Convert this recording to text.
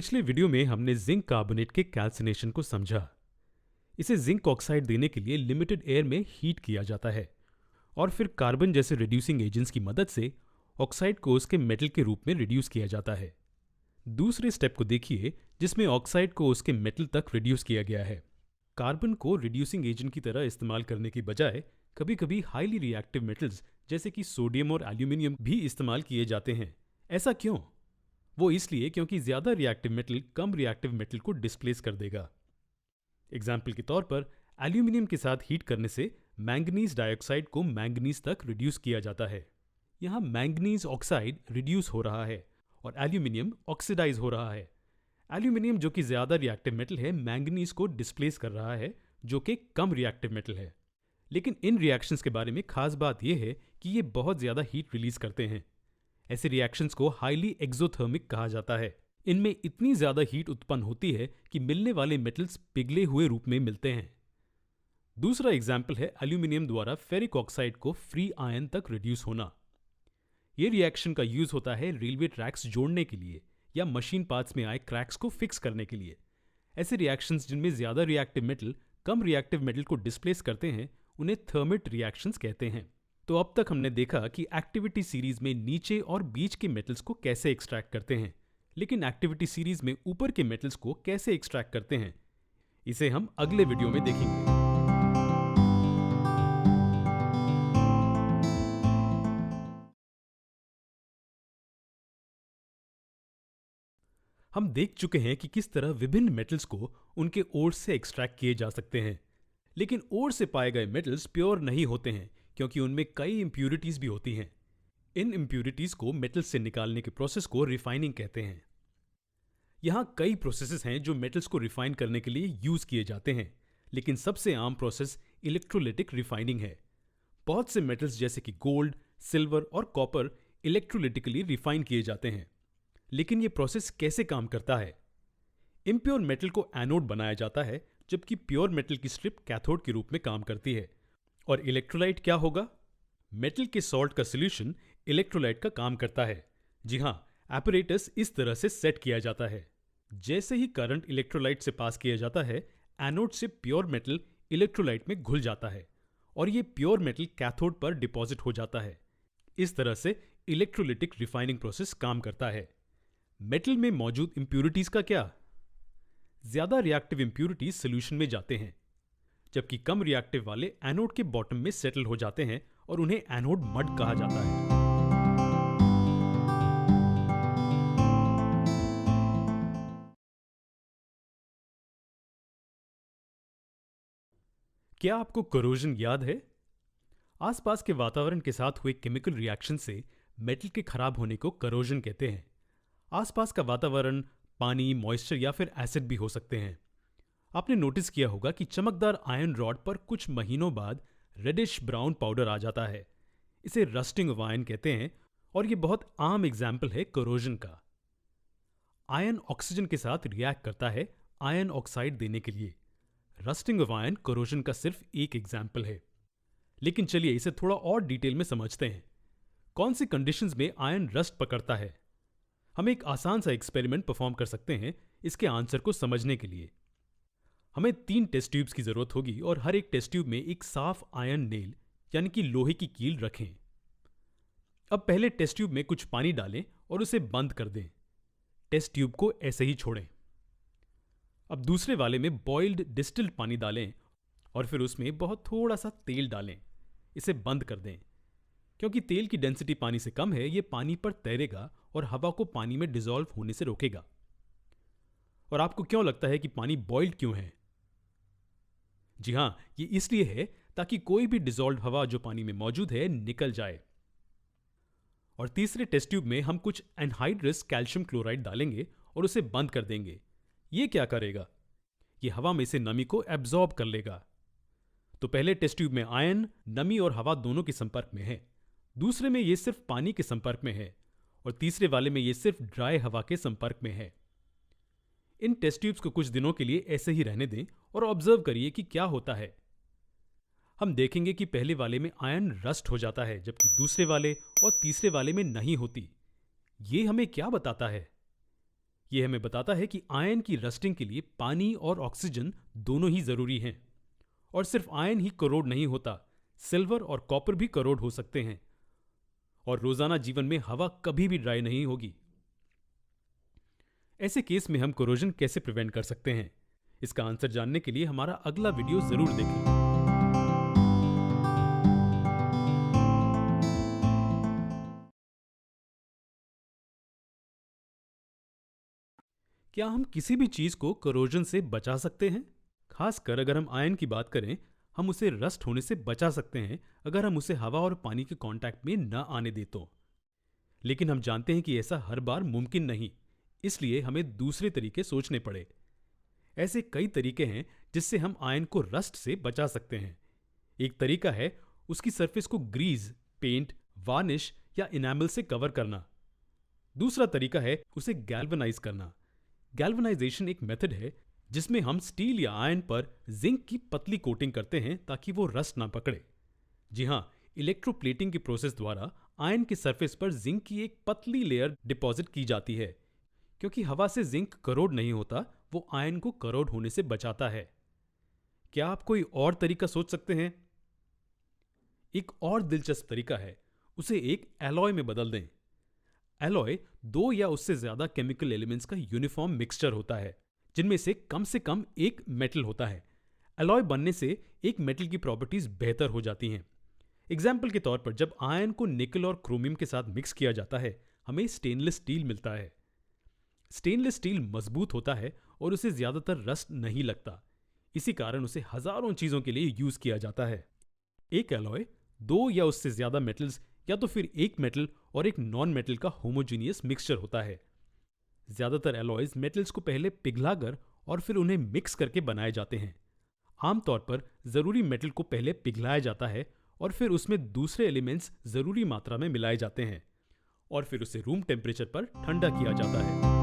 पिछले वीडियो में हमने जिंक कार्बोनेट के कैल्सिनेशन को समझा। इसे जिंक ऑक्साइड देने के लिए लिमिटेड एयर में हीट किया जाता है और फिर कार्बन जैसे रिड्यूसिंग एजेंट्स की मदद से ऑक्साइड को उसके मेटल के रूप में रिड्यूस किया जाता है। दूसरे स्टेप को देखिए जिसमें ऑक्साइड को उसके मेटल तक रिड्यूस किया गया है। कार्बन को रिड्यूसिंग एजेंट की तरह इस्तेमाल करने की बजाय कभी कभी हाईली रिएक्टिव मेटल्स जैसे कि सोडियम और एल्यूमिनियम भी इस्तेमाल किए जाते हैं। ऐसा क्यों? वो इसलिए क्योंकि ज्यादा रिएक्टिव मेटल कम रिएक्टिव मेटल को डिस्प्लेस कर देगा। एग्जाम्पल के तौर पर एल्यूमिनियम के साथ हीट करने से मैंगनीज डाइऑक्साइड को मैंगनीज तक रिड्यूस किया जाता है। यहाँ मैंगनीज ऑक्साइड रिड्यूस हो रहा है और एल्यूमिनियम ऑक्सीडाइज हो रहा है। एल्यूमिनियम जो कि ज्यादा रिएक्टिव मेटल है मैंगनीज को डिस्प्लेस कर रहा है जो कि कम रिएक्टिव मेटल है। लेकिन इन रिएक्शंस के बारे में खास बात यह है कि ये बहुत ज्यादा हीट रिलीज करते हैं। ऐसे रिएक्शंस को हाईली एक्सोथर्मिक कहा जाता है। इनमें इतनी ज्यादा हीट उत्पन्न होती है कि मिलने वाले मेटल्स पिघले हुए रूप में मिलते हैं। दूसरा एग्जाम्पल है एल्यूमिनियम द्वारा फेरिक ऑक्साइड को फ्री आयन तक रिड्यूस होना। यह रिएक्शन का यूज होता है रेलवे ट्रैक्स जोड़ने के लिए या मशीन पार्ट्स में आए क्रैक्स को फिक्स करने के लिए। ऐसे रिएक्शंस जिनमें ज्यादा रिएक्टिव मेटल कम रिएक्टिव मेटल को डिस्प्लेस करते हैं उन्हें थर्मिट रिएक्शंस कहते हैं। तो अब तक हमने देखा कि एक्टिविटी सीरीज में नीचे और बीच के मेटल्स को कैसे एक्सट्रैक्ट करते हैं, लेकिन एक्टिविटी सीरीज में ऊपर के मेटल्स को कैसे एक्सट्रैक्ट करते हैं इसे हम अगले वीडियो में देखेंगे। हम देख चुके हैं कि किस तरह विभिन्न मेटल्स को उनके ओर से एक्सट्रैक्ट किए जा सकते हैं, लेकिन ओर से पाए गए मेटल्स प्योर नहीं होते हैं क्योंकि उनमें कई इंप्यूरिटीज भी होती हैं। इन इंप्यूरिटीज को मेटल्स से निकालने के प्रोसेस को रिफाइनिंग कहते हैं। यहां कई प्रोसेसेस हैं जो मेटल्स को रिफाइन करने के लिए यूज किए जाते हैं, लेकिन सबसे आम प्रोसेस इलेक्ट्रोलिटिक रिफाइनिंग है। बहुत से मेटल्स जैसे कि गोल्ड, सिल्वर और कॉपर इलेक्ट्रोलिटिकली रिफाइन किए जाते हैं। लेकिन यह प्रोसेस कैसे काम करता है? इम्प्योर मेटल को एनोड बनाया जाता है जबकि प्योर मेटल की स्ट्रिप कैथोड के रूप में काम करती है। और इलेक्ट्रोलाइट क्या होगा? मेटल के सॉल्ट का सॉल्यूशन इलेक्ट्रोलाइट का काम करता है। जी हां, एपरेटस इस तरह से सेट किया जाता है। जैसे ही करंट इलेक्ट्रोलाइट से पास किया जाता है एनोड से प्योर मेटल इलेक्ट्रोलाइट में घुल जाता है और यह प्योर मेटल कैथोड पर डिपॉजिट हो जाता है। इस तरह से इलेक्ट्रोलिटिक रिफाइनिंग प्रोसेस काम करता है। मेटल में मौजूद इंप्यूरिटीज का क्या? ज्यादा रिएक्टिव इंप्यूरिटीज सॉल्यूशन में जाते हैं जबकि कम रिएक्टिव वाले एनोड के बॉटम में सेटल हो जाते हैं और उन्हें एनोड मड कहा जाता है। क्या आपको कोरोजन याद है? आसपास के वातावरण के साथ हुए केमिकल रिएक्शन से मेटल के खराब होने को कोरोजन कहते हैं। आसपास का वातावरण पानी, मॉइस्चर या फिर एसिड भी हो सकते हैं। आपने नोटिस किया होगा कि चमकदार आयरन रॉड पर कुछ महीनों बाद रेडिश ब्राउन पाउडर आ जाता है। इसे रस्टिंग ऑफ आयरन कहते हैं और यह बहुत आम एग्जाम्पल है कोरोजन का। आयरन ऑक्सीजन के साथ रिएक्ट करता है आयरन ऑक्साइड देने के लिए। रस्टिंग ऑफ आयरन कोरोजन का सिर्फ एक एग्जाम्पल है। लेकिन चलिए इसे थोड़ा और डिटेल में समझते हैं। कौन सी कंडीशंस में आयरन रस्ट पकड़ता है? हम एक आसान सा एक्सपेरिमेंट परफॉर्म कर सकते हैं इसके आंसर को समझने के लिए। हमें 3 टेस्ट ट्यूब्स की जरूरत होगी और हर एक टेस्ट ट्यूब में एक साफ आयरन नेल यानी कि लोहे की कील रखें। अब पहले टेस्ट ट्यूब में कुछ पानी डालें और उसे बंद कर दें। टेस्ट ट्यूब को ऐसे ही छोड़ें। अब दूसरे वाले में बॉइल्ड डिस्टिल्ड पानी डालें और फिर उसमें बहुत थोड़ा सा तेल डालें। इसे बंद कर दें। क्योंकि तेल की डेंसिटी पानी से कम है यह पानी पर तैरेगा और हवा को पानी में डिसॉल्व होने से रोकेगा। और आपको क्यों लगता है कि पानी बॉइल्ड क्यों है? जी हां, ये इसलिए है ताकि कोई भी डिसॉल्व हवा जो पानी में मौजूद है निकल जाए। और तीसरे टेस्ट ट्यूब में हम कुछ एनहाइड्रस कैल्शियम क्लोराइड डालेंगे और उसे बंद कर देंगे। ये क्या करेगा? ये हवा में से नमी को एब्जॉर्ब कर लेगा। तो पहले टेस्ट ट्यूब में आयन, नमी और हवा दोनों के संपर्क में है। दूसरे में यह सिर्फ पानी के संपर्क में है और तीसरे वाले में यह सिर्फ ड्राई हवा के संपर्क में है। इन टेस्ट ट्यूब्स को कुछ दिनों के लिए ऐसे ही रहने दें और ऑब्जर्व करिए कि क्या होता है। हम देखेंगे कि पहले वाले में आयरन रस्ट हो जाता है जबकि दूसरे वाले और तीसरे वाले में नहीं होती। ये हमें क्या बताता है? यह हमें बताता है कि आयन की रस्टिंग के लिए पानी और ऑक्सीजन दोनों ही जरूरी हैं। और सिर्फ आयन ही करोड नहीं होता, सिल्वर और कॉपर भी करोड हो सकते हैं। और रोजाना जीवन में हवा कभी भी ड्राई नहीं होगी। ऐसे केस में हम कोरोजन कैसे प्रिवेंट कर सकते हैं, इसका आंसर जानने के लिए हमारा अगला वीडियो जरूर देखें। क्या हम किसी भी चीज को कोरोजन से बचा सकते हैं? खासकर अगर हम आयन की बात करें, हम उसे रस्ट होने से बचा सकते हैं अगर हम उसे हवा और पानी के कांटेक्ट में न आने दें तो। लेकिन हम जानते हैं कि ऐसा हर बार मुमकिन नहीं, इसलिए हमें दूसरे तरीके सोचने पड़े। ऐसे कई तरीके हैं जिससे हम आयन को रस्ट से बचा सकते हैं। एक तरीका है उसकी सरफेस को ग्रीज, पेंट, वार्निश या इनामल से कवर करना। दूसरा तरीका है उसे गैल्वेनाइज करना। गैल्वेनाइजेशन एक मेथड है जिसमें हम स्टील या आयन पर जिंक की पतली कोटिंग करते हैं ताकि वो रस्ट ना पकड़े। जी हां, इलेक्ट्रोप्लेटिंग के प्रोसेस द्वारा आयन की सरफेस पर जिंक की एक पतली लेयर डिपॉजिट की जाती है। क्योंकि हवा से जिंक करोड नहीं होता, वो आयन को करोड होने से बचाता है। क्या आप कोई और तरीका सोच सकते हैं? एक और दिलचस्प तरीका है उसे एक एलॉय में बदल दें। एलॉय दो या उससे ज्यादा केमिकल एलिमेंट्स का यूनिफॉर्म मिक्सचर होता है जिनमें से कम एक मेटल होता है। एलॉय बनने से एक मेटल की प्रॉपर्टीज बेहतर हो जाती हैं। एग्जाम्पल के तौर पर जब आयन को निकल और क्रोमियम के साथ मिक्स किया जाता है, हमें स्टेनलेस स्टील मिलता है। स्टेनलेस स्टील मजबूत होता है और उसे ज्यादातर रस्ट नहीं लगता। इसी कारण उसे हजारों चीजों के लिए यूज किया जाता है। एक एलॉय दो या उससे ज्यादा मेटल्स या तो फिर एक मेटल और एक नॉन मेटल का होमोजीनियस मिक्सचर होता है। ज्यादातर एलॉयज मेटल्स को पहले पिघलाकर और फिर उन्हें मिक्स करके बनाए जाते हैं। आमतौर पर जरूरी मेटल को पहले पिघलाया जाता है और फिर उसमें दूसरे एलिमेंट्स जरूरी मात्रा में मिलाए जाते हैं और फिर उसे रूम टेम्परेचर पर ठंडा किया जाता है।